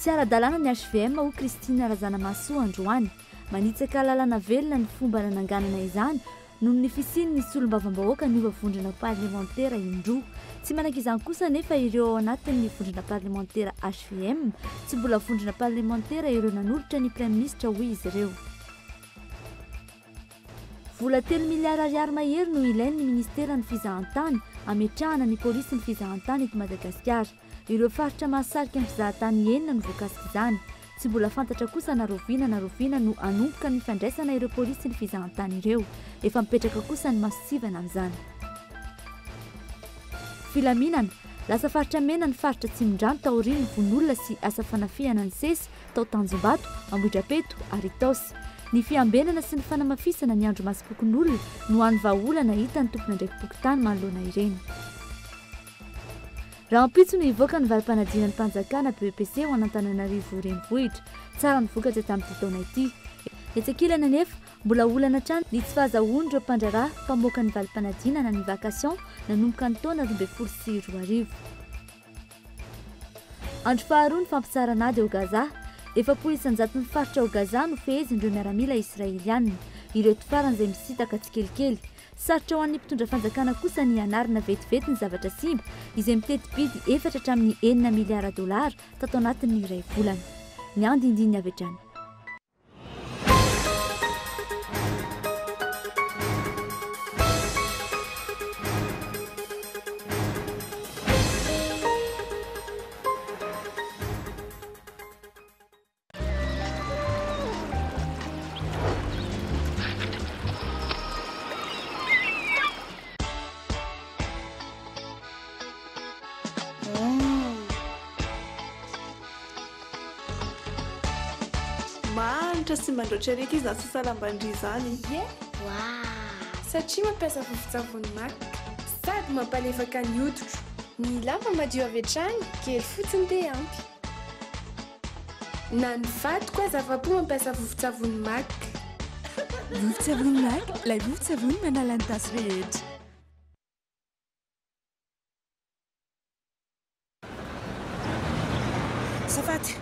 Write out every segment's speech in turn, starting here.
tsy ara-dalàna ny HVM ho Kristina Razanamasoa androany manitsaka lalàna velona ny fomba nananganana izany noho ny fisiny ny solombavam-bahoaka ny vondrona parlementaire indroa tsy manak'izany kosa nefa ireo ao anatin'ny vondrona parlementaire HVM tsy mbola vondrona parlementaire ireo nanolotra ny prime ministre hoy izy ireo. Vola 3 miliara ariary mahery no ilain'ny ministera ny fizahantany ametrahana ny polisy ny fizahantany eto Madagasikara. Ireo faritra mahasarika ny fizahantany enina no voakasika izany. Tsy mbola fantatra kosa na roviana no anomboka ny fandraisana ireo polisy ny fizahantany ireo. Efa mipetraka kosa ny masivana amin'izany. Filaminana lasa faritra mena ny faritra Tsimondrano taoriany vonolona sy asa fanafihana ny sesy tao Tanjombato, Ambohidrapeto ary Taosy. Ny fiambenana sy ny fanamafisana ny andro masim-pokon'olona no an'ny vahaolana hita ny tompona ndraiki-pokotany manoloana ireny. Raha ampitso no hivoaka ny valim-panadinan'ny mpanjakana BEPC ho an'Antananarivo renivohitra tsara ny vokatra tamin'ity taona ity. Etsakilana nefa mbola olana trano ny tsy fahazahoan'ireo mpandraraha mpamoaka ny valim-panadinana ny vakasion nanomboka ny taona 2024. Andro faharoa ny fampisaranady ao Gaza. Efa isanjato ny faritra ao Gaza no fehezindreo miaramila Israeliana. Ireo tofarana izay misitaka tsikelikely. Sarotra ho an'ny mpitondra fanjakana kosa ny anarina vetivety ny zavatra simba izay mitety bidy 4 hatramin'ny 9 miliara dolara tato anatin'ny iray volana. Ny andindiny avy hatrany. Sy mandroatra reky izy nasasalambandry izany. Satria mampiasa vovon-tsavony MAC sady mampalefaka ny hoditra. Ny lamba madio avy hatrany kely fotsiny dia ampy. Na ny vatiko aza afa-po mampiasa vovon-tsavony MAC. Vovon-tsavony MAC, ilay vovon-tsavony manala ny tasy rehetra. Safady.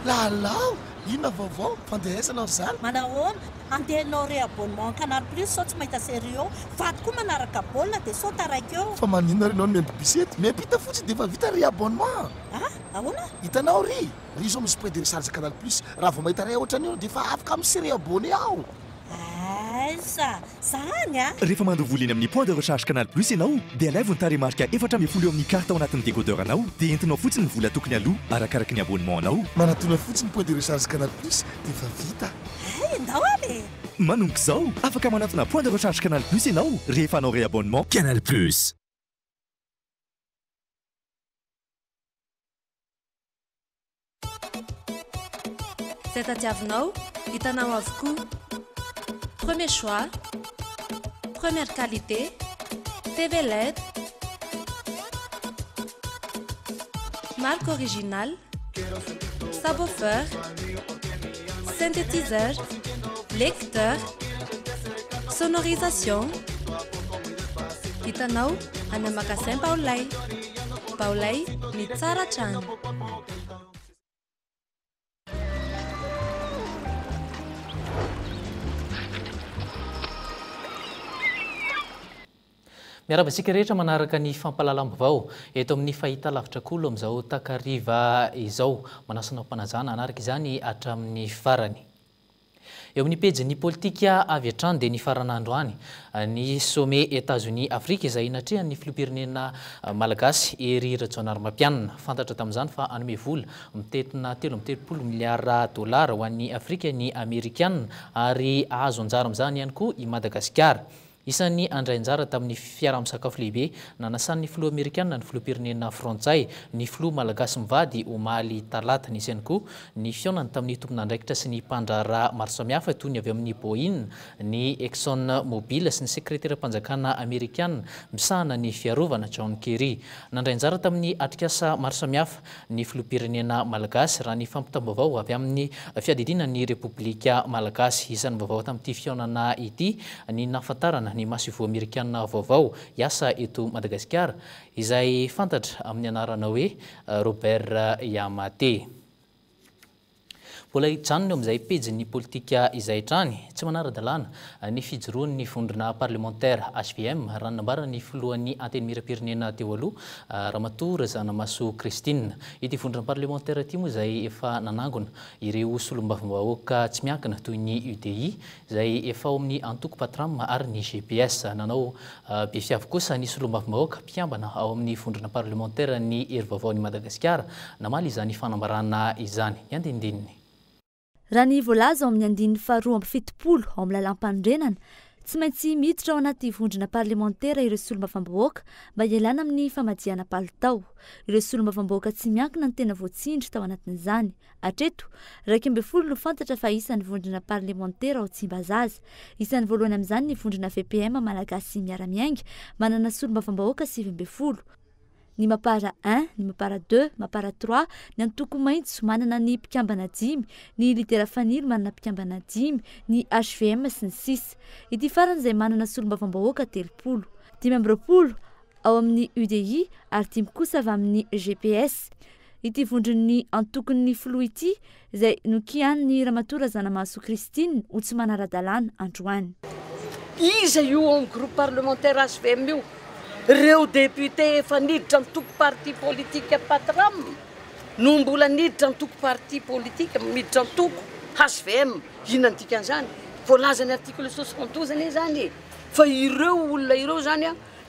Lalao, inona vaovao fandehaisana izany? Manahoana andehanao re abonnement Canal Plus sao tsy mahita série eo. Vaty koa manaraka baolina dia sao taraiky eo. Fa maninona renao ny membibisety? Miampita fotsiny dia efa vita ry abonnement. Ahoana? Hitanao ry izao misy point de recharge Canal Plus. Raha vao mahita ray ohatran'io dia efa afaka misy abonné ao. Zany rehefa mandro vola eny amin'ny point de recharge Canal Plus ianao dia alay voataremarika 400 eo amin'ny carte ao anatin'ny décodeur anao dia entinao fotsiny ny vola tokony aloha arakaraky ny abonnement anao. Manatona fotsiny point de recharge Canal Plus dia efa vita. Ndao aby manomboka izao afaka manatona point de recharge Canal Plus ianao rehefa anao réabonnement Canal Plus. C'est tadiavinao hitanao avokoa. Premier choix, première qualité, TV LED, marque originale, subwoofer, synthétiseur, lecteur, sonorisation. Hitanao any magasin Baolay ny tsara trano. Miaraba isika rehetra manaraka ny fampalalam-bavao eto amin'ny fahita lavitra kolo amin'izao takariva izao manasana mpanazana anaraka izany hatramin'ny farany. Eo amin'ny pejy ny politika avy hatrany dia ny faran'androany ny sommet États-Unis Afrika izay natrehan'ny filoham-pirenena malagasy ery Rajaonary Mampianina. Fantatra tamin'izany fa anome vola mitetina 3.7 miliara dolara ho an'ny Afrika ny Amerikanina ary azo anjara amin'izany ihany koa i Madagasikara. Isan'ny andrainjara tamin'ny fiaraha-misakafo lehibe nanasan'ny filoha Amerikanina ny filoham-pirenena Frantsay ny filoha malagasy mivady omaly talata nisy ihany koa ny fionany tamin'ny tompon'andraikitra sy ny mpandraharaha maro samihafa toy ny avy amin'ny Boeing, ny Exxon Mobil sy ny sekretera mpanjakana Amerikanina misahana ny fiarovana John Kerry. Nandrainjara tamin'ny atrikasa maro samihafa ny filoham-pirenena malagasy raha ny fampitam-baovao avy amin'ny fiadidinan'ny Repoblika Malagasy. Isan'ny vaovao tamin'ity fionana ity ny nafantarana ny masivo Amerikanina vaovao iasa eto Madagasikara izay fantatra amin'ny anarana hoe Robert Yamate. mbola hijanony eo amin'izay pejy ny politika izay trany tsy manara-dalàna ny fijoroan'ny vondrona parlementaire HVM raha nambarana ny filohan'ny anteny miram-pirenena teo aloha Ramatoa Razanamaso Christine. Ity vondrona parlementaire ity moa izay efa nanangona ireo solombavambahoaka tsy miankina toy ny UDI izay efa ao amin'ny antoko patram ary ny GPS. Nanao be fiavy kosa ny solombavambahoaka mpiambana ao amin'ny vondrona parlementaire ny hery vaovaon'i Madagasikara namaly izany fanambarana izany. Andindininy. Raha ny voalaza ao amin'ny andininy faharoa amby fitopolo ao amin'ny lalam-pandrenana tsy maintsy miditra ao anaty vondrona parlementaire ireo solombavambahoaka mba hialana amin'ny famadihana palitao. Ireo solombavambahoaka tsy miankina ny tena voatsindry tao anatin'izany. Hatreto, 12 no fantatra fa isan'ny vondrona parlementaire ao Tsimbazaza. Isan'ny voalohany amin'izany ny vondrona VPM Malagasy miara-miainga manana solombavambahoaka 7. Ny mapara 1, ny mapara 2, mapara 3, ny antoko maitso manana ny mpikambana 5, ny lidera fanilo manana mpikambana 5, ny HVM sy ny 6. Ity farany izay manana solombavambahoaka 30. 20 ao amin'ny UDI ary 10 kosa avy amin'ny GPS. Ity vondron'ny antokon'ny filoha ity izay nokian'ny Ramatoa Razanamaso Christine ho tsy manara-dalàna androany. Iza io amin'ny groupe parlementaire HVM io? Reo député efa niditra mitoko parti politique patram no mbola niditra mitoko parti politique miditra mitoko HVM inona ny dikan'izany? Voalaza ny article 72 anie zany fa ireo olona ireo zany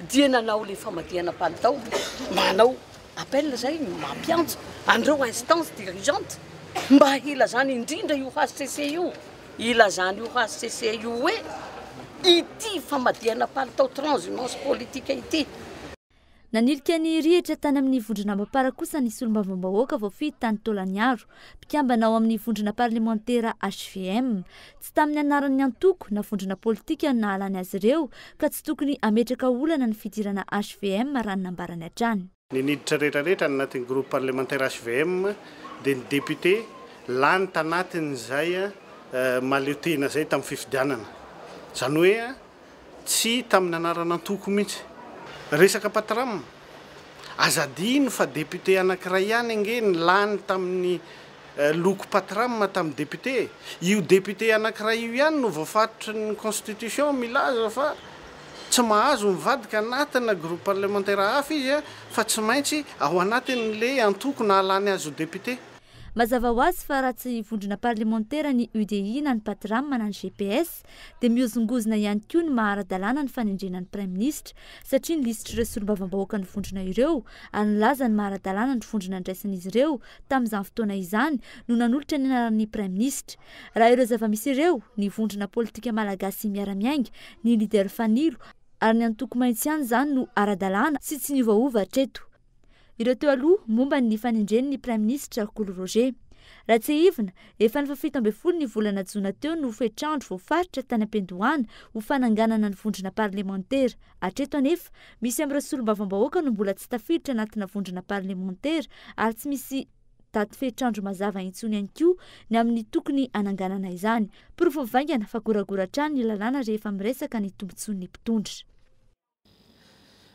dia nanao le famadihana palitao manao appel zay mampiantso andreo instance dirigeante mba ilazany indrindra io HCC io ilazany io HCC io hoe ity famadihana palitao transhumance politique ity. Nanilika ny rihitra tany amin'ny vondrona mapara kosa ny solombavambahoaka voafity tany Tolaniaro mpiambana ao amin'ny vondrona parlementaire HVM. Tsy tamin'ny anaran'ny antoko na vondrona politika na halany azy ireo ka tsy tokony ametraka olana ny fidirana HVM raha ny nambarany hatrany. Ny niditra rehetrarehetra anatin'ny groupe parlementaire HVM dia ny député lany tanatin'izay maleotena zay tamin'ny fifidianana. Zany hoe tsy tamin'ny anarana antoko mihitsy. Resaka patram azadino fa député anankiray ihany angeny lany tamin'ny loko patram tamin'ny député. Io député anankiray io ihany no voafatotry ny constitution milaza fa tsy mahazo mivadika anatina groupe parlementaire hafa izy fa tsy maintsy ao anatin'le antoko na halany azy député. Mazava ho azy fa raha tsy vondrona parlementaire ny UDI na ny patram na ny GPS dia miozongozona ihany koa ny mahara-dalàna ny fanendrenan'ny Prime Ministre satria ny lisitra ireo solombavambahoaka ny vondrona ireo ary nilaza ny mahara-dalàna ny vondrona ndraisan'izy ireo tamin'izany fotoana izany no nanolotra ny anaran'ny Prime Ministre. Raha ireo zava-misy ireo ny vondrona politika malagasy miara-miainga ny lider fanilo ary ny antoko maitso ihany izany no ara-dalàna sy tsy niovaova hatreto. Ireo teo aloha momba ny fanendren'ny Prime Ministre Kolo Roger. Raha tsy ivona, efa ny 17 ny volana Jona teo no fetrandro voafaritra tany am-Pendohana ho fananganana ny vondrona parlementaire. Hatreto anefa, misy amin'ireo solombavambahoaka no mbola tsy tafiditra anatina vondrona parlementaire ary tsy misy daty fetrandro mazava intsony ihany koa ny amin'ny tokony ananganana izany. Porofovaingana fa goragoratrany ny lalàna rehefa miresaka ny tombontsoan'ny mpitondra.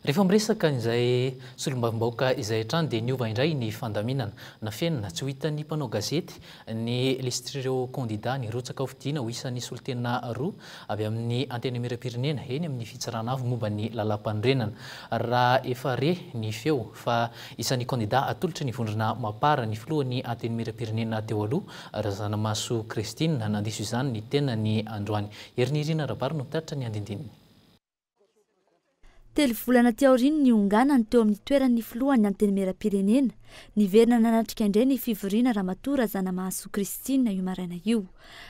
Rehefa miresaka izay solombavambahoaka izay hatrany dia niova indray ny fandaminana na fenina tsy ho hitan'ny mpanao gazety ny listr'ireo candidat nirotsaka ho fidiana ho isan'ny solotena 2 avy amin'ny anteny miram-pirenena eny amin'ny fitsarana avy momba ny lalam-pandrenana. Raha efa re ny feo fa isan'ny candidat atolotra ny vondrona mapara ny filohan'ny anteny miram-pirenena teo aloha Razanamaso Christine nandiso izany ny tena ny androany. Herinirina rabary no mitaritra ny andindininy. 3 volana ty aoriny ny onganany teo amin'ny toeran'ny filohan'ny anteny miram-pirenena niverina nanatrika indray ny fivoriana Ramatoa Razanamaso Christine io maraina io.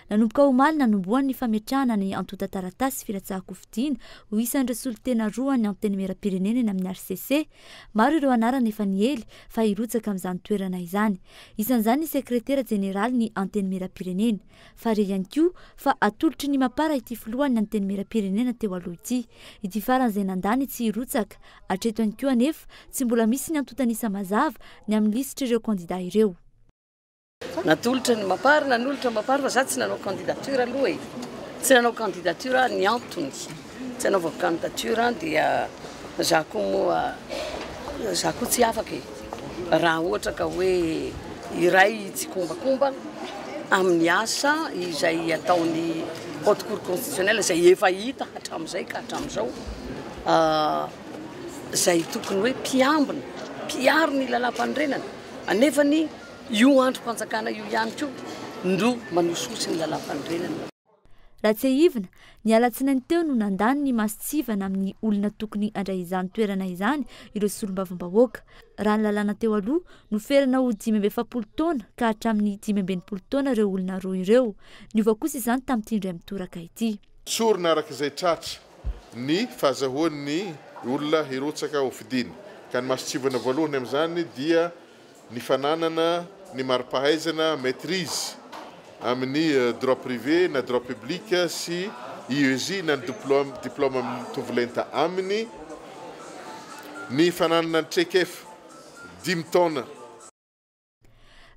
Nanomboka omaly nanomboany ny fametrahana ny antota-taratasy filatsahako fidiana ho isan'ireo solotena 2 ny anteny miram-pirenena eny amin'ny RCC. Maro ireo anarana efa niely fa hirotsaka amin'izany toerana izany. Isan'izany ny sekretera jeneraly ny anteny miram-pirenena. Fa re ihany koa fa atolotry ny mapara ity filohan'ny anteny miram-pirenena teo aloha ity. Ity faran'izay nandany tsy hirotsaka. Hatreto ihany koa anefa tsy mbola misy ny antotanisa mazava ny amin'ny lisitra ireo candidat ireo. Natolotra ny mapara, nanolotra mapara fa za tsy nanao candidature aloha e. Tsy nanao candidature ny antony. Tsy nanao candidature dia za koa tsy afaka e. Raha ohatra ka hoe iray tsy kombakomba amin'ny asa izay ataony haute cour constitutionnelle zay efa hita hatramin'izay ka hatramin'izao zay tokony hoe mpiambina mpiaro ny lalam-panorenana anefany io androm-panjakana io ihany koa no manososy ny lalam-panorenana. Raha tsy ahivina ny alatsinainy teo no nandany ny masitsivana amin'ny olona tokony andray izany toerana izany ireo solombavam-bahoaka. Raha ny lalàna teo aloha no ferana ho 570 taona ka hatramin'ny 580 taona ireo olona roa ireo. Niova kosa izany tamin'ity indray mitoraka ity. Sorona arak'izay tratra ny fahazahoan'ny olona hirotsaka ho fidina. Ka ny masitsivana voalohany amin'izany dia ny fananana ny mari-pahaizana maîtrise amin'ny droit privé na droit public sy IEJ na diplôme mitovylenta aminy ny fananana ny trekef 10 taona.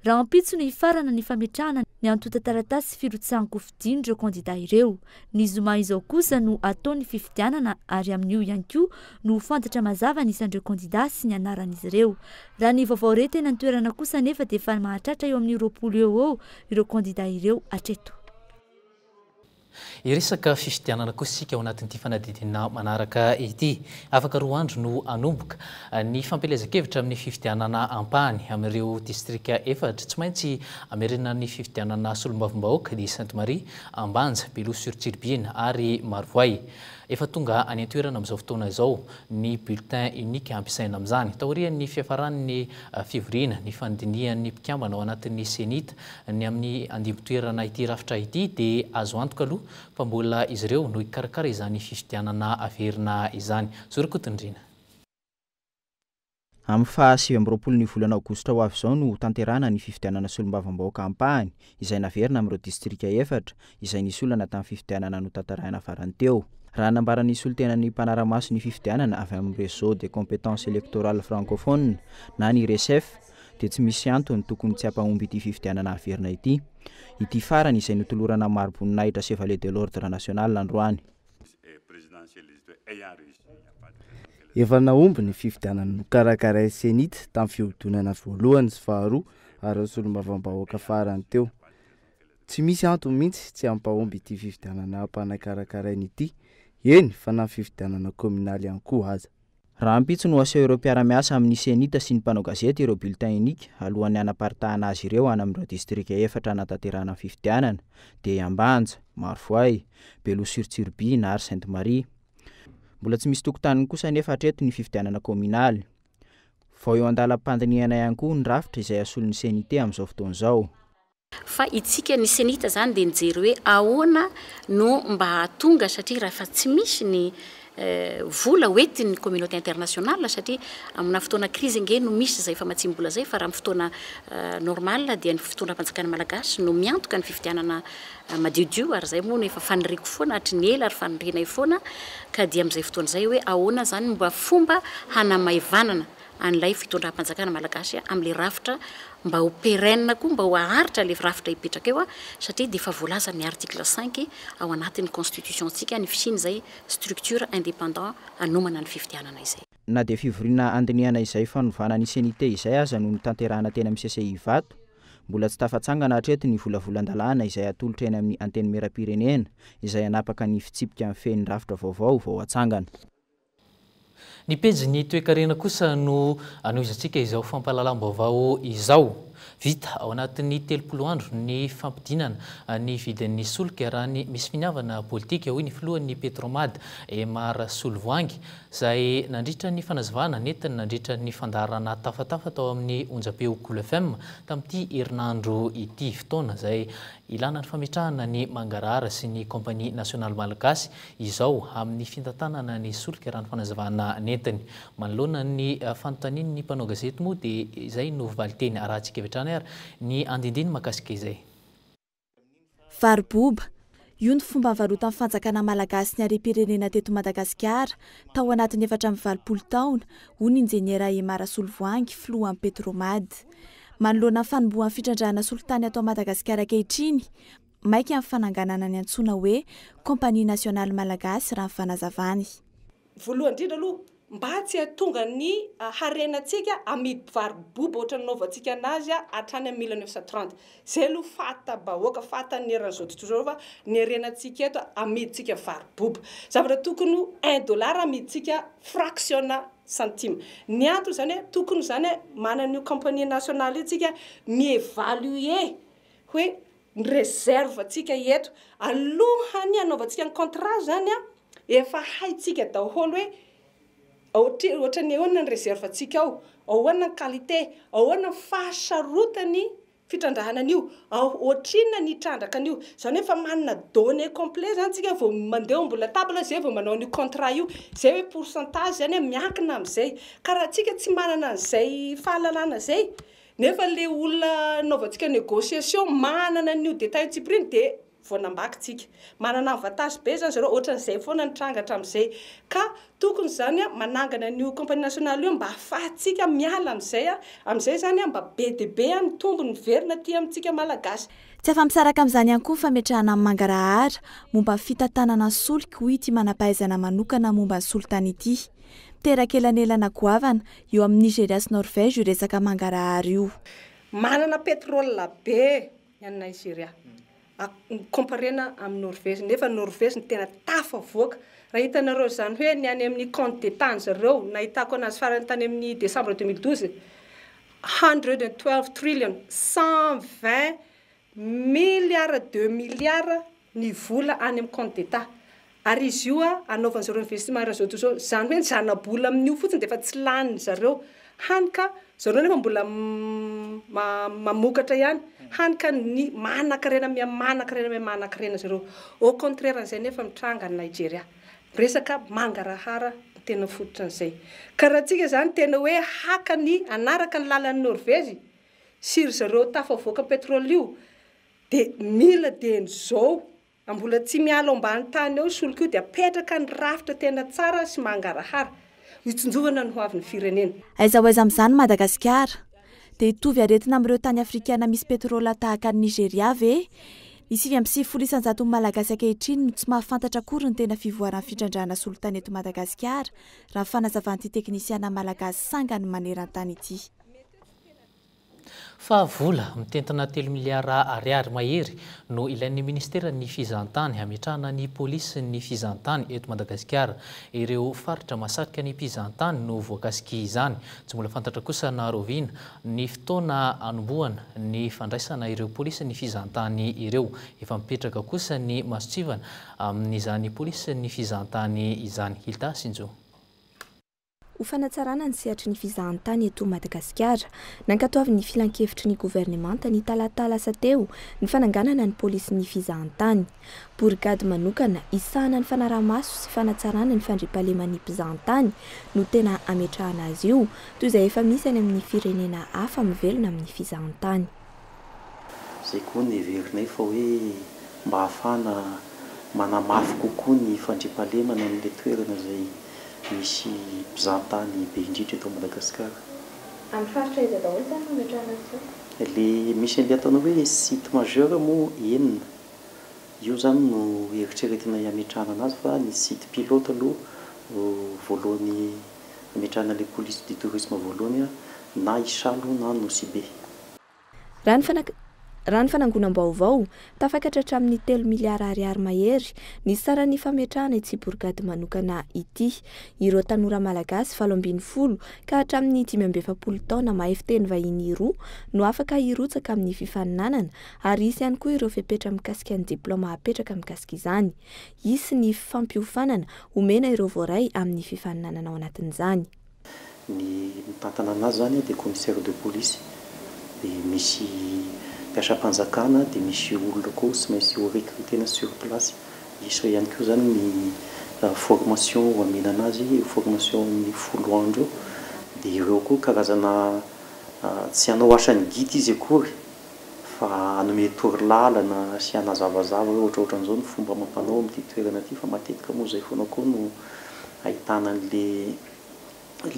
Raha ampitso ny farana ny fametrahana ny antota taratasy firotsahanko fidiny ireo kandida ireo. Ny zoma izao kosa no ataony fifidianana ary amin'io ihany koa no fantatra mazava ny isan'ireo kandida sy ny anaran'izy ireo. Raha ny vaovao retena ny toerana kosa nefa dia efa mahatratra eo amin'ny 20 eo ireo kandida ireo hatreto. Iresaka fifidianana kosa sika ao anatin'ity fanadidina manaraka ity. Afaka roa andro no anomboka ny fampelezan-kevitra amin'ny fifidianana ampahany amin'ireo distrika efatra tsy maintsy amerina ny fifidianana solombavam-bahoaka di Sainte-Marie, Ambanja, Beloha-sur-Tsirbine ary Marovoay. Efa tonga any an-toerana amin'izao fotoana izao ny bulletin unique ampiasaina amin'izany. Taorian'ny fiafaran'ny fivoriana, ny fandinian'ny mpikambana ao anatin'ny senita ny amin'ny andimbo-toerana ity rafitra ity dia azo antoka aloha fa mbola izy ireo no ikarakara izany fifidianana averina izany. Zorakotondrina. Amin'ny faha-20 ny volana aogositra ho avy izao no tanterana ny fifidianana solombavam-bahoaka ampahany izay naverina amin'ireo distrika efatra izay nisy olana tamin'ny fifidianana no tantarahina farany teo. Raha nambarany solotena ny mpanaramaso ny fifidianana avy amin'ny réseau des compétences électorales francophones na ny RECEF dia tsy misy antony tokony tsy hampahomby ity fifidianana averina ity. Ity farany izay notolorana maro-boninahitra Chevalier de l'Ordre National androany. Efa nahomby ny fifidianana nokarakaray senita tamin'ny fihodinana voalohany sy faharoa ary solombavam-bahoaka farany teo. Tsy misy antony mihitsy tsy hampahomby ity fifidianana ampanakarakarainy ity. Eny fa na fifidianana communaly ihany koa aza. Raha ampitso no aseho ireo mpiara-miasa amin'ny senita sy ny mpanao gazety ireo bulletin unique alohan'ny anaparitahana azy ireo any amin'ireo distrika efatra natanterahana fifidianana dia Ambanja, Marovoay, Beloha-sur-Tsirbine ary Sainte-Marie. Mbola tsy misy tokotaniny kosa nefa hatreto ny fifidianana communaly. Vao eo andalam-pandiniana ihany koa ny rafitra izay asolon'ny senité amin'izao fotoana izao. Fa itsika ny senita zany dia nijery hoe ahoana no mba hahatonga satria raha fa tsy misy ny vola hoentin'ny communauté internationale satria amina fotoana crise nge no misy zay fa matsimbola zay fa raha amin'ny fotoana normal dia ny fotoana mpanjakana malagasy no miantoka ny fifidianana madiodio ary zay moa no efa faniriko foana hatry ny ela ary fanirinay foana ka dia amin'izay fotoana zay hoe ahoana zany mba fomba hanamaivanana an'ilay fitondram-panjakana malagasy amin'le rafitra mba ho pérenne koa mba ho aharitra le rafitra hipetraka eo satria dia efa voalaza ny article 5 ao anatin'ny constitution tsika ny fisiny zay structure indépendant anomana ny fifidianana izay. Na dia fivoriana andiniana izay fanovana ny senité izay aza no nitanterahana teny amin'ny CCI vato, mbola tsy tafatsangana hatreto ny volavolan-dalàna izay atolotra eny amin'ny anteny mera-pirenena izay anapaka ny fitsipika amin'ny feny rafitra vaovao vao atsangana. Ny pejy ny toe-karena kosa no anoizantsika izao fampahalalam-baovao izao. Vita ao anatin'ny 30 andro ny fampidinana ny vidin'ny solika raha ny misy finiavana politika hoy ny filohan'ny Petromad Emar Solovoangy izay nandritra ny fanazavana netiny nandritra ny fandarana tafatafa tao amin'ny onjam-peo Cool FM tamin'ity herinandro ity fotoana izay ilana ny fametrahana ny Mangarara sy ny Kompania Nasional Malagasy izao amin'ny fintantanana ny solika raha ny fanazavana netiny. Manoloana ny fanontaniany ny mpanao gazety moa dia izay no valiteny arahantsika vetrany ary ny andindiny makasika izay. Varoboba io ny fomba varotan'ny fanjakana malagasy ny harem-pirenena teto Madagasikara tao anatin'ny 420 taona hoy ny injeniera Emar Solovoangy filohan'ny Petromad. Manoloana ny fanombohan'ny fitrandrahana solitany atao Madagasikara ankehitriny maika amin'ny fananganana ny antsoina hoe Kompania Nasional Malagasy raha ny fanazavany. Voalohany indrindra aloha mba tsy tonga ny harenantsika amidy varoboba ohatra nanaovantsika anazy hatrany amin'ny 1930 zay lo fata-bahoaka fatan'eran'izao tontolo zao fa ny harenantsika eto amiditsika varoboba zavatra tokony $1 amiditsika fractionna centime ny antony zany hoe tokony zany manana io compagnie nationale itsika mievalue hoe réserve tsika eto alohany anaovantsika ny contrat zany efa haitsika daholo hoe ohatra ny ahoana ny réserve tsika ao ahoana ny qualité ahoana ny fahasarotany fitandrahana an'io ohatrina ny trandraka an'io zany efa manana données complet zany tsika vao mandeha mbola table zay vao manao ny contrat io zay hoe pourcentage zany miankina am'izay ka raha tsika tsy manana an'izay fahalalana zay nefa le olona naovantsika négociation manana an'io détail tsipriny de vao nambaka tsika manana avantage be zany zareo ohatran'izay foana nitrangatra am'izay ka tokony zany manangana an'io compagnie nationale io mba ahafahantsika miala am'izay zany mba be de be ny tombony verina ty amintsika malagasy tsy afa-misaraka amin'izany ihany koa fametrahana amin'ny mangarahara momba fitantanana solika ho ity manam-pahaizana manokana momba ny solitany ity terakelanelana goavana eo amin'ny Nigeria sy Norvège io resaka mangarahara io manana pétrole be ny Nigeria comparena amin'ny Norvège nefa Norvège ny tena tafavoaka raha hitanareo zany hoe ny any amin'ny compte d'état zareo nahitako anazy farany tany amin'ny décembre 2012 112 trillion 120 milliards 2 milliards ny vola any amin'ny compte d'état ary izy io anaovan'ny zareo investissement réseau tout ça zany hoe zana-bola amin'io fotsiny de efa tsy lany zareo hanika zareo nefa mbola mamokatra ihany hanika ny manan-karena manan-karena zareo au contraire an'izay nefa mitranga ny Nigeria resaka mangarahara tena fototra an'izay ka raha tsika zany tena hoe haka ny anaraka ny lalan'ny Norvège siry zareo tafavoaka pétrole io de mila deny zao mbola tsy miala ambany tany eo solika io de apetraka ny rafitra tena tsara sy mangarahara hitsinjovana ny hoavin'ny firenena aiza ho aiza amin'izany Madagasikara de hitovy aretina amin'ireo tany afrikana misy pétrole tahaka ny Nigeria ve ny 7.9 malagasy ankehitriny no tsy mahafantatra akory ny tena fivoaran'ny fitrandrahana solitany eto Madagasikara raha fanazavan'ity teknisiana malagasy sangany maneran-tany ity fa vola mitentina 3 miliara ariary mahery no ilain'ny ministera ny fizantany hametrahana ny polisy ny fizantany eto Madagasikara ireo faritra masatrika ny mpizantany no voakasiky izany tsy mbola fantatra kosa na rovina ny fotoana anombohana ny fandraisana ireo polisy ny fizantany ireo efa mipetraka kosa ny masotsivana amin'izany polisy ny fizantany izany Hilda Sinjo ho fanatsarana ny sehatry ny fizahantany eto Madagasikara nankatoavin'ny filan-kevitry ny gouvernemanta ny talatalasa teo ny fananganana ny polisy ny fizahantany brigady manokana isahana ny fanaramaso sy fanatsarana ny fandriam-pahalemany mpizahantany no tena ametrahana azy io toy izay efa misy any amin'ny firenena hafa mivelona amin'ny fizahantany zay koa ny heverinay fa hoe mba ahafana manamafy kokoa ny fandriam-pahalemana amin'ilay toerana zay misy mpizahantany be indrindra eto Madagasikara. Amin'ny faritra iza daholo zany no ametrahana azy? Le misy an'ilay ataonao hoe site majeur moa enina. Io zany no eritreretina hametrahana anazy fa ny site pilote aloha voalohany hametrahana le police du tourisme voalohany na Isalo na Nosibe. Raha ny fanangonam-baovao tafakatra hatramin'ny 3 miliara ariary mahery ny sarany fametrahana ity brigady manokana ity ireo tanora malagasy 720 ka hatramin'ny 570 taona mahay fiteny vahiny roa no afaka hirotsaka amin'ny fifaninanana ary isy ihany koa ireo fepetra mikasika ny diploma apetraka mikasika izany isy ny fampiofanana omena ireo voaray amin'ny fifaninanana ao anatin'izany ny mitantana anazy zany dia commissaire de police dia misy mpiasa-panjakana dia misy olona koa sy mainsy ho recrutena sur place isy ihany koa zany ny formation amena anazy formation amin'ny 10 andro dia ireo koa karazana tsy hanao asany gity izy akory fa hanome tory lalana sy hanazavazava ohatraohatran'izao ny fomba mampanao amin'ity toerana ity fa matetika moa zay foana koa no ahitana an'le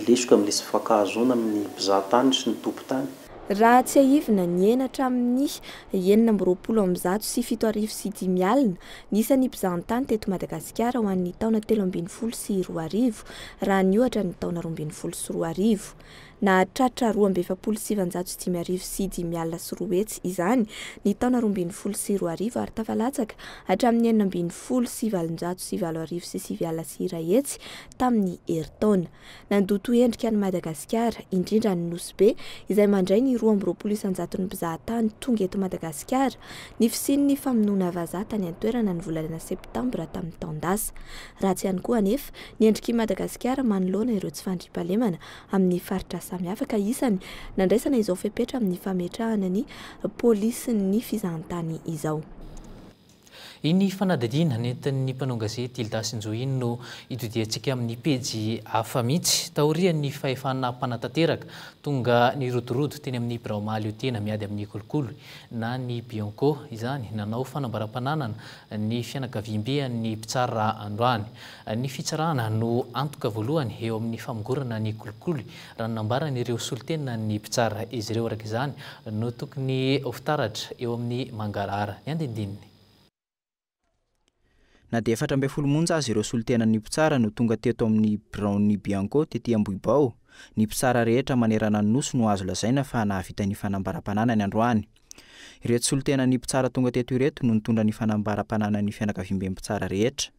lesoka amin'le sy fakahazona amin'ny mpizahantany sy ny tompon-tany raha tsy ahivina ny enatra amin'ny 920 nisan'ny mpizahatany teto Madagasikara ho an'ny taona 13 sy 14 raha ny ohatra ny taona 12 sy 14 na tratra 2750 sy 5 izany ny taona 12 sy 14 ary tafalatsaka hatramin'ny 19 sy 707 sy 9 hetsy tamin'ny herintaona. Nandoto endrika ny Madagasikara indrindra ny Nosy Be izay mandray ny 220 mpizahatany tonga eto Madagasikara ny fisian'ny famonoana vazaha tany an-toerana ny volana septambra tamin'ny taondasa. Ratsy ihany koa anefa ny endriky Madagasikara manoloana ireo tsy fandriam-pahalemana amin'ny faritra samihafa ka isany nandraisana izao fepetra amin'ny fametrahana ny polisy ny fizahantany izao. Iny fanadadiana nentin'ny mpanao gazety Hilda Sinjoino no itodiantsika amin'ny pejy hafa mihitsy taorian'ny fahefana mpanatanteraka tonga ny rodorodo teny amin'ny Birao Mahaleo tena miady amin'ny kolokolo na ny Bianco izany nanao fanambaram-pananana ny fianakaviam-bean'ny mpitsara androany. Ny fitsarana no antoka voalohany eo amin'ny famongorana ny kolokolo raha nambaran'ireo solitena ny mpitsara izy ireo araka izany no tokony ho fitaratra eo amin'ny Mangarahara ny andindininy. Na dia 14 monja azy ireo solitenan'ny mpitsara no tonga teto amin'ny Braony Bianco tety Ambohibao. Ny mpitsara rehetra manerana ny nosy no azo lazaina fa nahavita ny fanambaram-panana ny androany. Ireto solitenan'ny mpitsara tonga teto ireto no nitondra ny fanambaram-panana ny fianakaviam-be mpitsara rehetra.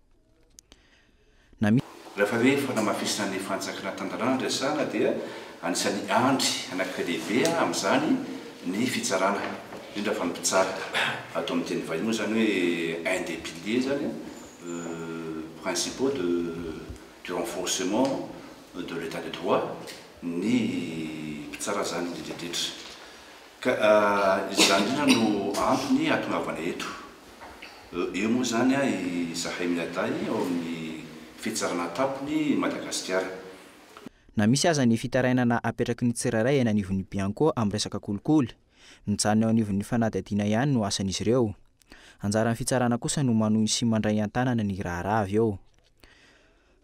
Rehefa hoe fanamafisana ny fanjakana tandarana resana dia anisan'ny andry anankilehibe amin'izany ny fitsarana indrindra fa ny mpitsara atao amin'ny teny vahiny moa zany hoe un des piliers zany principaux du renforcement de l'état de droit ny mpitsara zany indrindradretra ka izany indrindra no antony ahatongavana eto eo moa zany izahay miaday ao amin'ny fitsarana tapony Madagasikara. Na misy aza ny fitarainana apetraky ny tsirairay eny anivon'ny Bianco amin'ny resaka kolikoly, mijanona eo anivon'ny fanadadiana ihany no asan'izy ireo. Anjaran'ny fitsarana kosa no manohy sy mandray an-tanana ny raharaha avy eo.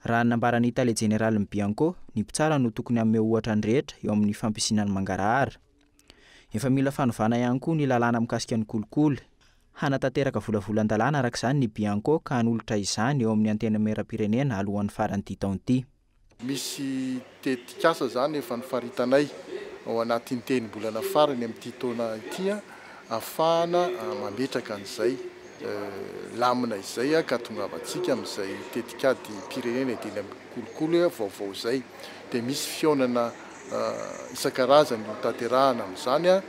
Raha nambaran'ny Italie Générale ny Bianco, ny mpitsara no tokony amin'ny ohatra ny rehetra eo amin'ny fampisinany Mangarahara. Efa mila fanovana ihany koa ny lalàna mikasika ny kolikoly. Hanatanteraka volavolan-dalàna araka izany ny Bianco ka hanolotra izany eo amin'ny antena meram-pirenena alohan'ny faran'ity taon'ity. Misy tetikasa zany efa nifaritanay ao anatin'ny tenim-bolana farany amin'ity taona ity ahafahana mametraka an'izay lamina izay ka tongavantsika amin'izay tetikady pirenena edeny amin'ny kolokolo vaovao izay dia misy fionana isan-karazany tanterahana amin'izany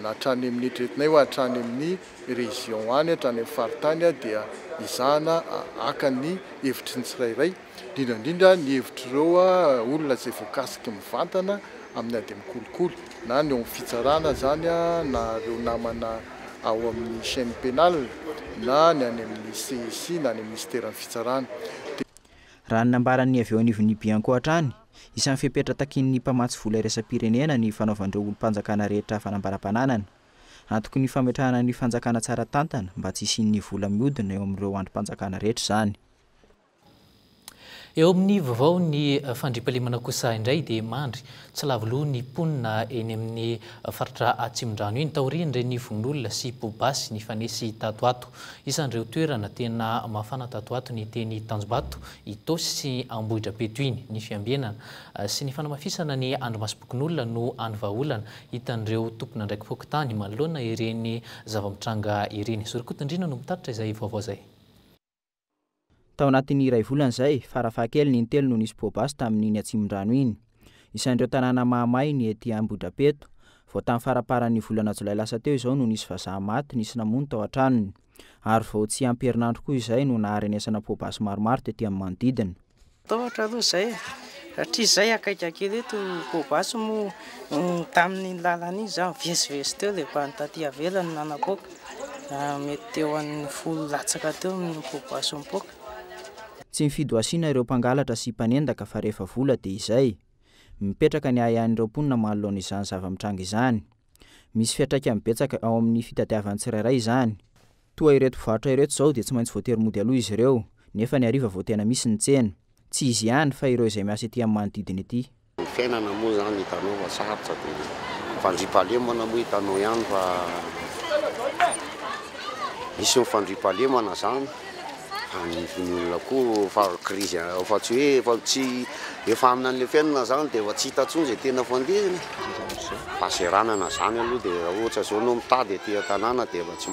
na hatrany amin'ny etretinay ho hatrany amin'ny région any hatrany amin'ny faritany dia izana aka ny hevitry ny tsirairay indrindra ny hevitr'ireo olona izay voakasika mivantana amin'ny ady amin'ny kolokolo na ny eo amin'ny fitsarana zany na ireo namana ao amin'ny chaîne pénale na ny any amin'ny CSI na ny ministère ny fitsarana. Raha ny nambaran'ny avy eo anivon'ny Bianco hatrany, isan'ny fepetra takin'ny mpamatsy vola iraisam-pirenena ny fanaovandreo olom-panjakana rehetra fanambaram-pananana. Antoko ny fametrahana ny fanjakana tsara tantana mba tsy isian'ny vola mihodina eo amin'ireo androm-panjakana rehetra zany. Eo amin'ny vaovao ny fandriampahalemana kosa indray dia mandry tsy lavoloha ny mponina eny amin'ny faritra Atsimondrano iny taorian'ireny ny vonon'olona sy pobasy ny fanesy Tatoato. Isan'ireo toerana tena mafana Tatoato ny teny Tanjobato, Itosy sy Ambohidrapeto iny. Ny fiambenana sy ny fanamafisana ny andro-masom-pokon'olona no andro-vahaolana hitan'ireo tompona ndraiky fokotany manoloana ireny zava-mitranga ireny. Zorikotindrina no mitaritra izay vaovao zay. Tao anatin'ny iray volana izay, farafahakeliny intelo no nisy pobasy tamin'iny Atsimondrano iny. Isan'ireo tanàna mahamay ny ety Ambohidrapeto. Vao tamin'ny faraparan'ny volana Jolay lasa teo izao no nisy vazaha maty nisy namono tao an-tranony. Ary vao tsy ampy herinandro koa izay no naharenesana pobasy maromaro tetỳ amin'ny manodidina. Tahotra aloha izay, satria izay akaiky kely eto pobasy moa tamin'ny lalana iny zaho vezivezy teo dia mba nitaty avelany nanapoaka. Mety teo amin'ny 10 latsaka teo ny pobasy mipoaka. Tsy mifidy asiana ireo mpangalatra sy mpanendaka fa rehefa vola dia izay. Mipetraka ny ahian'ireo mponina manoloana izany zava-mitranga izany. Misy fiantraikany betsaka ao amin'ny fitadiavan'ny tsirairay izany. Toa ireto mpivarotra ireto izao dia tsy maintsy voatery mody aloha izy ireo, nefa ny hariva vao tena misy ny tsena. Tsy izy ihany fa ireo izay miasa ety amin'ny manodidina ety. Ny fiainana moa zany hitanao sarotra dia fandrimpahalemana moa hitanao ihany fa misy mifandrimpahalemana zany anivony olona koa fa crise fa tsy hoe efa tsy efa amin'an'le fiainana zany dia efa tsy hitantsony zay tena fandehany fahaseranana zany aloha dia raha ohatra zao no mitady aty an-tanàna dia efa tsy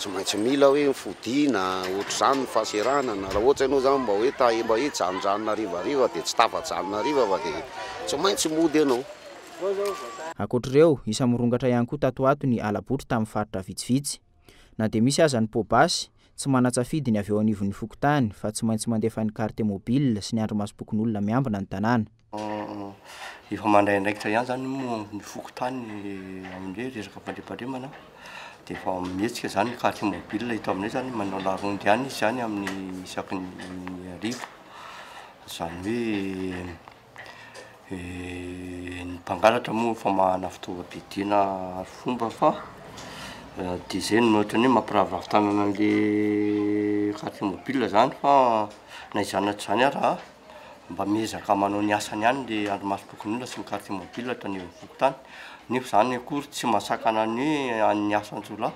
maintsy mila hoe mifodiana ohatra zany ny fahaseranana raha ohatra ianao zany mba hoe janonjanona rivariva dia tsy tafajanona riva fa dia tsy maintsy mody ianao. Ankoatr'ireo isa mirongatra ihany koa tatoato ny alabotry tamin'ny faritra vitsivitsy na dia misy aza ny pobasy tsy manatsafidy ny avy eo anivon'ny fokotany fa tsy maintsy mandefa ny carte mobile sy ny andro masom-pokon'olona miambina ny tanàna. Efa mandraindraikitra ihany zany moa ny fokotany amin'le resaka pandriampahalemana dia efa mihetsika zany ny carte mobile hito aminay zany manao larondy ihany izy zany amin'ny isaky ny arivo zany hoe ny mpangalatra moa fa mahana fitaovam-pidiana fomba fa dia zay no ohatrany hoe mampiravavitanana an'le carte mobile zany fa na izanatra zany raha mba miezaka manao ny asany ihany le andro masom-pokon'olona sy ny carte mobile tany eo fokotany nefa zany akory tsy masakana ny hoe an'ny asan-jola.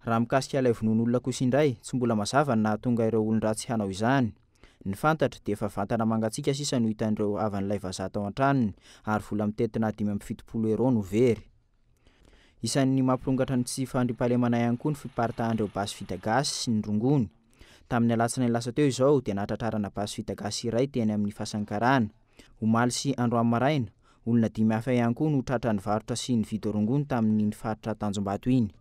Raha mikasika ilay vonon'olona kosa indray tsy mbola mazava na tonga ireo olon-dratsy hanao izany. Ny fantatra dia efa vantana mangatsiaka sisa no hitan'ireo avan'ilay vazaha tao an-tranony ary vola mitetina 570 euro no very. Isan'ny mampirongatra ny tsy fandrimpahalemana ihany koa ny fiparitahan'ireo basy vita gasy sy ny rongony. Tamin'ny alatsinainy lasa teo izao dia nahatratrarana basy vita gasy iray teny amin'ny fasankarana. Omaly sy Androany maraina, olona 5 hafa ihany koa no tratra ny varotra sy ny vidy rongony tamin'ny faritra Tanjombato iny.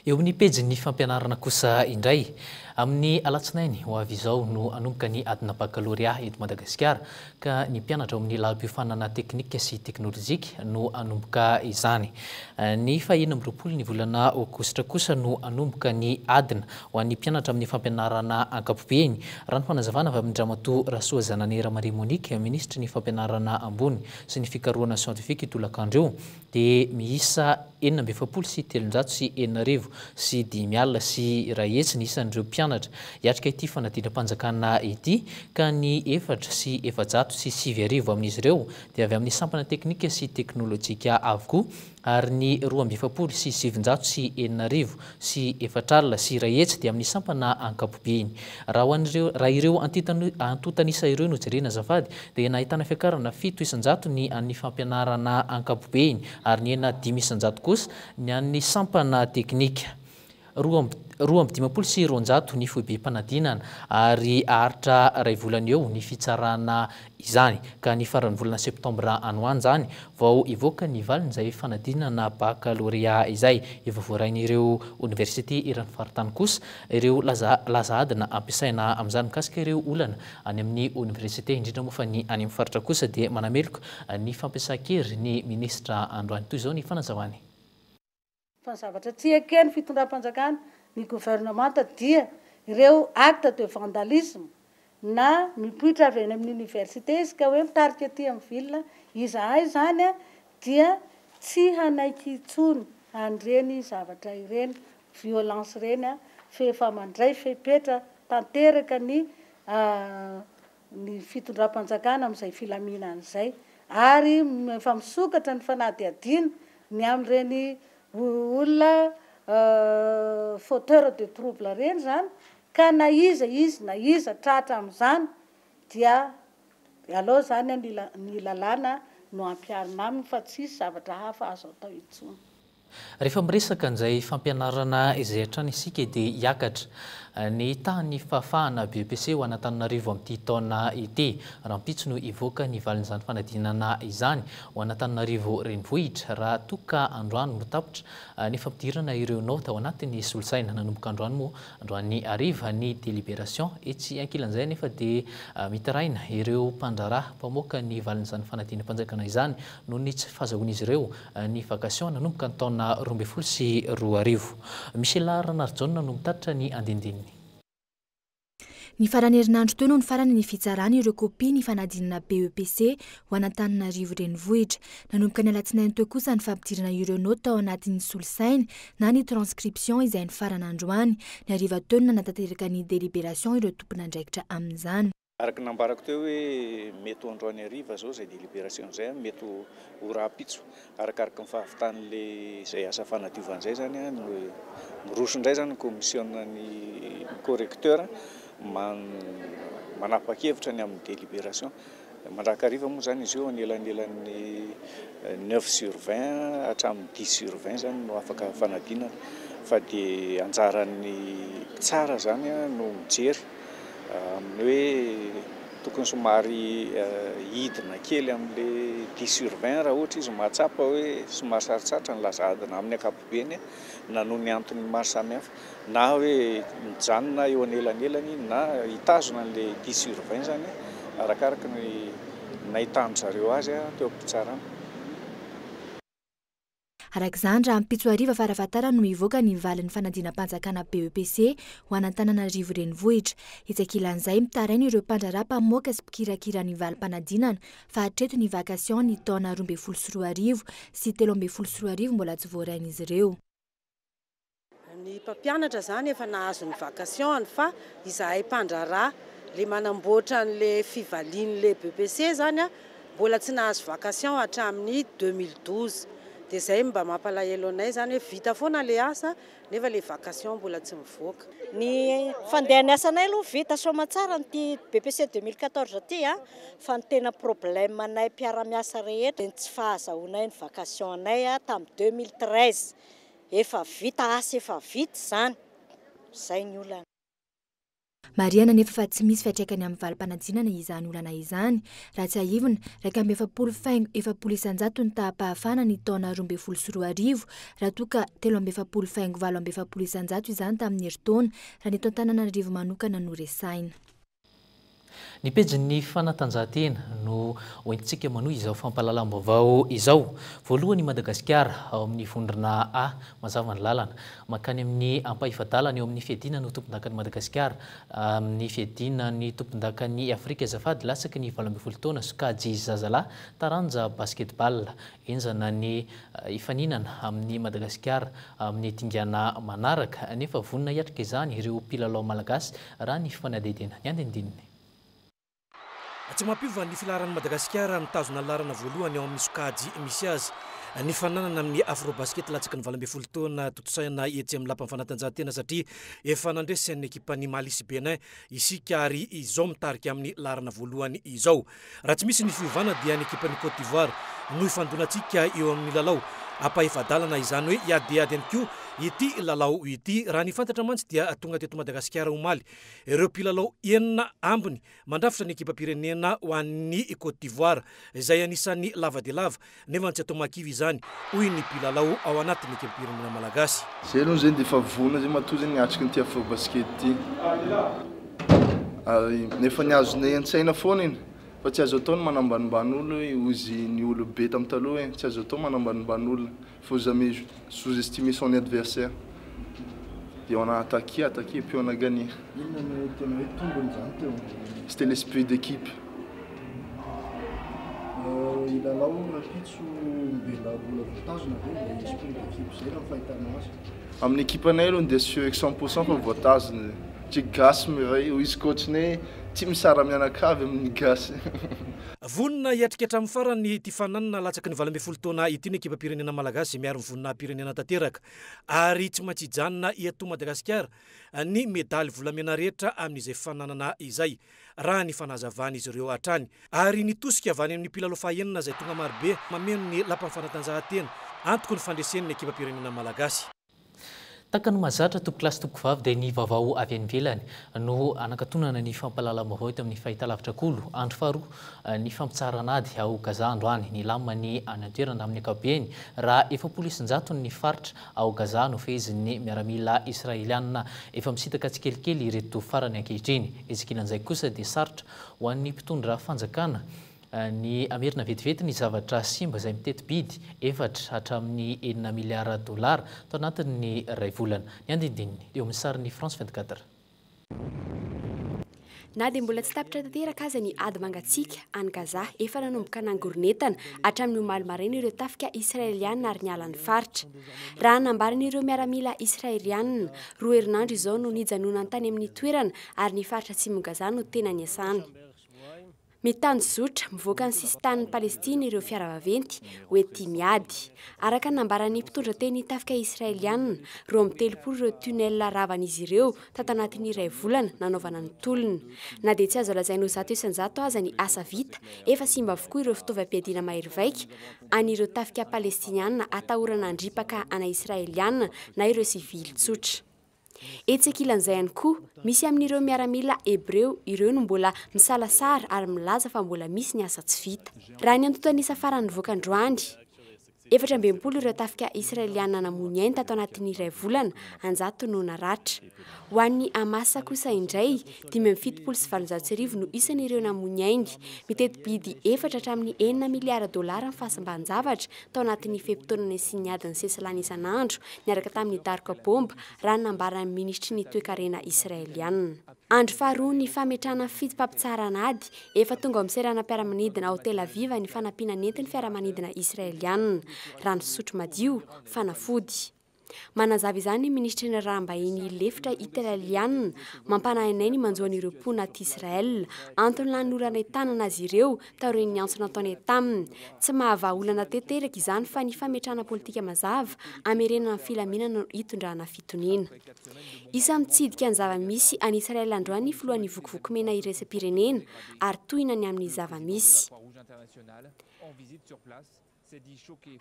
Eo amin'ny pejy ny fampianarana kosa indray amin'ny alatsinainy ho avy izao no anomboka ny adina baccalauréat eto Madagasikara ka ny mpianatra ao amin'ny lalam-piofanana teknika sy teknôlôjika no anomboka izany. Ny 20 ny volana aogositra kosa no anomboka ny adina ho an'ny mpianatra amin'ny fampianarana ankapobeny. Raha ny fanazavana avy amin'ny Ramatoa Rasoa Zananera Marie Monique, ministra ny fampianarana ambony sy ny fikarohana siantifika tolakandro dia miisa 770 sy 309 sy 5 alina sy iray hetsy ny isan'ireo mpianatra hiatrika ity fanadinam-panjakana ity ka ny 4 sy 700 sy 7 amin'izy ireo dia avy amin'ny sampana teknika sy teknôlôjika avokoa ary ny 270 sy 700 sy 4 sy 4 alina sy iray hetsy dia amin'ny sampana ankapobeny. Raha ireo antotanisa ireo no jerena azafady dia nahitana fiakarana 700 ny an'ny fampianarana ankapobeny ary ny 500 kosa ny an'ny sampana teknika. 250 sy 200 ny foibe-mpanadinana ary aharitra ray volana eo ny fitsarana izany ka ny faran'ny volana septambra anoany zany vao ivoaka ny valin'izay fanadinana baccalauréat izay efa voarain'ireo université iran'ny faritany kosa ireo laza adina ampiasaina amin'izany mikasika ireo olana any amin'ny université indrindra moa fa ny any amin'ny faritra kosa dia manameloko ny fampiasan-kery ny ministra Androany. Toy izao ny fanazavany. Fa zavatra tsy ekeny fitondram-panjakana ny gouvernemanta dia ireo acte de vandalisme na mipoitra avy any amin'ny université izy ka hoe mitarika aty amin'ny ville izahay zany dia tsy hanaiky intsony an'ireny zavatra ireny violence ireny fefa mandray fepetra tanteraka ny fitondram-panjakana amin'izay filaminana izay ary efa misokatra ny fanadihadiana ny amin'ireny olona fauteur de trouble reny zany ka na iza izy na iza tratra amin'izany dia aloha zany ny lalàna no ampiarina aminy fa tsisy zavatra hafa azo atao intsony. Rehefa miresaka an'izay fampianarana izay hatrany isika dia hiakatra ny tany fahafahana BEPC ho Antananarivo amin'ity taona ity. Rahampitso no ivoaka ny valin'izany fanadinana izany ho Antananarivo renivohitra raha toka androany motapitra ny fampidirana ireo nota ao anatin'ny solosaina. Nanomboka androany moa androany ariva ny délibération etsy ankilan'izay nefa dia mitaraina ireo mpandraraha mpamoaka ny valin'izany fanadinam-panjakana izany noho ny tsy fahazahoan'izy ireo ny vacation nanomboka ny taona 12 sy 20. Michel Ranarjona no mitatitra ny andindininy. Ny farany herinandro teo no ny farany ny fitsarana ireo kopia ny fanadinana BEPC ho Antananarivo renivohitra. Nanomboka ny alatsinainy teo kosa ny fampidirana ireo nota ao anatin'ny solosaina na ny transcription izay ny farana androany. Ny hariva teo no nanatanteraka ny délibération ireo tompon'andraikitra amin'izany. Araka nambarako teo hoe mety ho androany hariva zao zay délibération zay mety ho raha-pitso arakaraka ny fahavitan'le zay asa fanadiovan'izay zany no mirosondray zany commissionn'ny correcteur manapa-kevitra ny amin'ny délibération. Mandrakariva moa zany izy io anelanelan'ny 9/20 hatramin'ny 10/20 zany no afaka fanadinana fa dia anjaran'ny tsara zany no mijery amin'ny hoe tokony somary hidina kely amin'le 10/20 raha ohatra izy mahatsapa hoe somary sarotsatra ny lazadina amin'ny ankapobeny na noho ny antony maro samihafa na hoe mijanona eo anelanelany na hitazona an'le 10/20 zany arakaraka ny nahitany zareo azy teo am-pitsarana. Arak'izany raha ampitso hariva farafatara no mivoaka ny valin'ny fanadinam-panjakana BEPC ho an'Antananarivo renivohitra. Itsakilan'izay mitaraina ireo mpandraharaha mpamoaka sy mpikirakira ny valim-panadinana fa hatreto ny vakasion ny taona 2024 sy 2024 mbola tsy voarain'izy ireo. Ny mpampianatra zany efa nahazo ny vakasion fa izahay mpandraharaha le manamboatra n'le fivalian'le BEPC zany mbola tsy nahazo vakasion hatramin'ny 2012. Dia zay mba mampalahelo anay zany hoe vita foana le asa nefa le vakasion mbola tsy mivoaka. Ny fandehan'ny asanay aloha vita soma tsara ny BEPC 2014 ty fa ny tena problème anay mpiara-miasa rehetra tsy fahazahoanay ny vakasion anay tamin'ny 2013 efa vita asa efa vita zany zay ny olana. Mariana nefa fa tsy misy fiatraikany amin'ny valim-panadinana izany olana izany raha tsy ahivona 2,7 ny tahapahafana ny taona 2024 raha toka 3,7 izany tamin'ny herintaona raha ny eto Antananarivo manokana no resaina. Ny pejin'ny fanatanjahantena no hoentintsika manohy izao fampahalalam-baovao izao. Voalohany Madagasikara ao amin'ny vondrona A mazava ny lalana makany amin'ny ampahifadalana eo amin'ny fiadina ny tompondakan'i Madagasikara amin'ny fiadina ny tompondakan'ny Afrika azafady lasaka ny 12 taona sokajy zazalahy taranja basketball enjana ny ifaninana amin'ny Madagasikara amin'ny tingana manaraka nefa vonina hiatrika izany ireo mpilalao malagasy raha ny fanadidina ny andindininy. Tsy mampiova ny filaharan'ny Madagasikara mitazona lalana voalohany ao amin'ny sokajy misy azy ny fananana amin'ny Afrobasket latsaka ny 12 taona totosaina etsy amin'ny lapan'ny fanatanjahantena satria efa nandresan'ny ekipany Malisy Benin isika ary izao mitarika amin'ny lalana voalohany izao. Raha tsy misy ny fiovana dia ny ekipany Côte d'Ivoire no ifandonantsika eo amin'ny lalao ampahifadalana izany hoe iadiady ihany koa ity lalao ity raha ny fantatra mantsy dia tonga teto Madagasikara omaly ireo mpilalao enina ambiny mandrafitra ny ekipa pirenena ho an'ny Côte d'Ivoire izay anisan'ny lava dia lava nefa tsy atao makivy izany hoy ny mpilalao ao anatin'ny ekipa pirenena malagasy. Zay aloha zany dia efa vonona zay matoa zany niatrika ny Afro basket ity ary nefa niazonay an-tsaina foana iny fa tsy azo atao ny manambanimbany olo ozy ny olo be tamin'ny taloha tsy azo atao manambanimbany olona. Il faut jamais sous-estimer son adversaire. Et on a attaqué, et puis on a gagné. C'était l'esprit d'équipe. Amin'ny équipe anay aloha dia sûr 100% fa voatazona tsy gasy miray izy coachnay tsy misara mianakavy amin'ny gasy. Vonina hiatrika hatramin'ny farany ty fananana latsaky ny 12 taona ity ny ekipa pirenena malagasy miaro vonina pirenena tanteraka ary tsy maintsy hijanona eto Madagasikara ny medaly volamena rehetra amin'izay fananana izay raha ny fanazavana izy ireo hatrany ary nitosika avy any amin'ny mpilalao fahaenina izay tonga marobe mameno ny lapan'ny fanatanjahantena antoko ny fandresen'ny ekipa pirenena malagasy. Takano mazatra tokolasy tokovavy dia ny vaovao avy any ivelany no anakatonana ny fampahalalam-baovao eto amin'ny fahitalavitra kolo andro faharoa ny fampitsaranady ao Gaza andro any ny lamany anatoerana amin'ny ankapobeny raha 700 ny faritra ao Gaza no fehezin'ny miaramila Israeliana efa misitaka tsikelikely ireto farany ankehitriny ezikinan'izay kosa dia sarotra ho an'ny mpitondra fanjakana ny amerina vetivety ny zavatra simba izay mitety bidy 4 hatramin'ny 9 miliara dolara tao anatin'ny ray volana ny andindininy eo amin'ny sarin'ny France 24. Na dia mbola tsy tapitra tanteraka aza ny ady mangatsiaka any Gaza efa nanomboka nangoronetana hatramin'ny omaly maraina ireo tafika Israeliana ary niala ny faritra. Raha nambaran'ireo miaramila Israeliana roa herinandro izao no nijanona tany amin'ny toerana ary ny faritra atsimo Gaza no tena niasany. mitanjotra mivoaka ny sisytanin'ny palestina ireo fiaravaventy hoe tia miady araka nambarany mpitondra teny tafika israelianina ro mitelopolo ireo tunnel ravan'izy ireo tato anatin'ny iray volana nanaovana ny tolona na dia tsy azo lazaina ho zato isanjato aza ny asa vita efa simba avokoa ireo fitaovam-piadiana mahery vaika an'ireo tafika palestinianina atahorana andripaka ana israelianina na ireo sivily tsotra etsekilan'izay ihany koa misy amin'ireo miaramila hebreo ireo no mbola misalasara ary milaza fa mbola misy ny asa tsy vita raha ny antotanisa farany voakandroany 720 ireo tafika israeliana namony ainy tato anatin'ny iray volana anjato no naratra ho an'ny amasa kosa indray 570 no isan'ireo namony ainy mitety-bidy 4 hatramin'ny 9 miliara dolara ny fahasamban-javatra tao anatin'ny fehimpotoanana sy ny adiny sesilany isan'andro niaraka tamin'ny daroka bomba raha nambaran'ny ministry ny toe-karena israelianina andro faharoa ny fametrahana fitipapitsaranady efa tonga miseranam-piaramanidina ao Tel Aviv ny fanampiananentin'ny fiaramanidina israelianina rano sotro madio fanafody manazava izany ny ministry ny rahambahiny lefitra italianina mampanahinay ny manjoan'ireo mponina ty Israel antony lanorana tanana azy ireo tao ireny antso nataony taminy tsy mahavaolana teteraka izany fa ny fametrahana politika mazava amerenana ny filaminana no hitondrana fitoniana isa mitsidika ny zava-misy any Israel androany filohan'ny vokovokomena iraisam-pirenena ary tohinany amin'ny zava-misy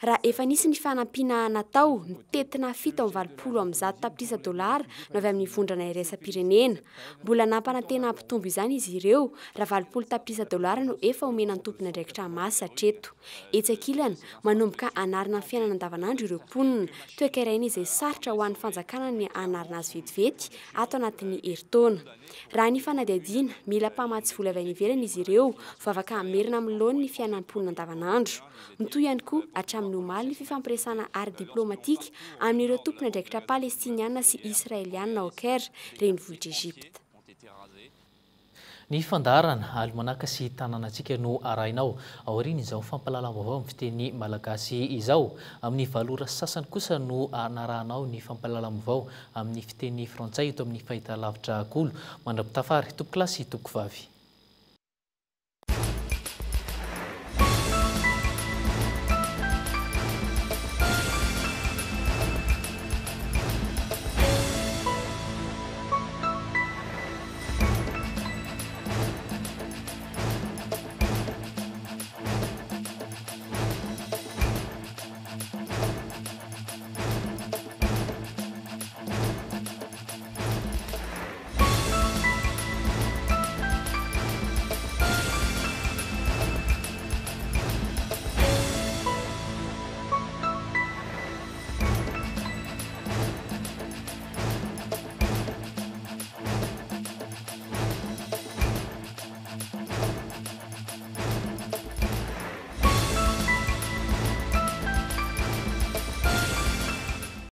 raha efa nisy ny fanampiana natao mitetina 720 am'zato tapitrisa dolara no avy amin'ny vondrana iraisam-pirenena mbola nampanantena ampitombo izany izy ireo raha 20 tapitrisa dolara no efa omena ny tompony andraikitra masy hatreto etsakilana manomboka anarina ny fiainana andavanandro ireo mponina toe-karaina izay sarotra ho an'ny fanjakana ny anarina azy vetivety ato anatin'ny herintaona raha ny fanadihadiana mila mpamatsy vola avy any ivelany izy ireo vao afaka hamerina amin'ny laony ny fiainan'ny mponina andavanandro mitoy ihany koa hatramin'ny omaly ny fifampiresana ary diplomatika amin'ireo tompony andraikitra palestiniana sy israeliana ao Caire renivohitra Egypte. Ny fandarana almanaka sy tanànantsika no arahinao aoriana izao fampalalam-baovao amin'ny fiteny malagasy izao amin'ny valora sasany kosa no anarahanao ny fampalalam-baovao amin'ny fiteny frantsay eto amin'ny fahitalavitra kolo mandrapitafary toko klasy toko vavy.